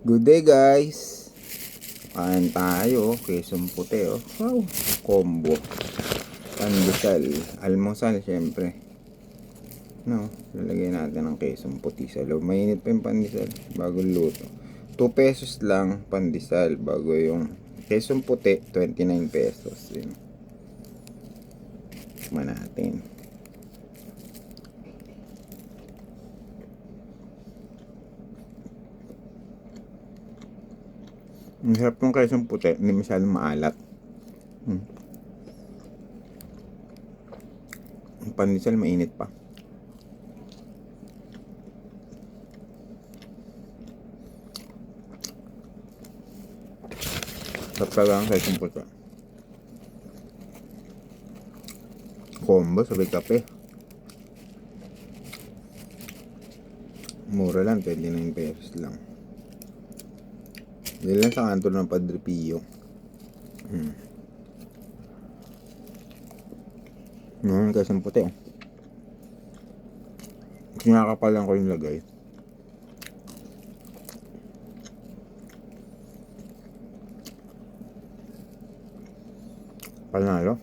Good day guys! Kain tayo, kesong puti oh. Wow, combo. Pandesal, almusal syempre. No, lalagyan natin ng kesong puti sa loob. Mainit pa yung pandesal, bagong luto. 2 pesos lang pandesal, bago yung kesong puti, 29 pesos. Yun. Tikman natin. Ang sarap ng kesong puti, hindi masyadong maalat. Ang pandesal mainit pa. Sarap talaga ang kesong puti. Combo sabay kape. Mura lang, 29 pesos lang. Dili lang sa kanto ng Padre Pio. Ngayon kasi ang puti. Kinakapalan ko yung lagay. Panalo.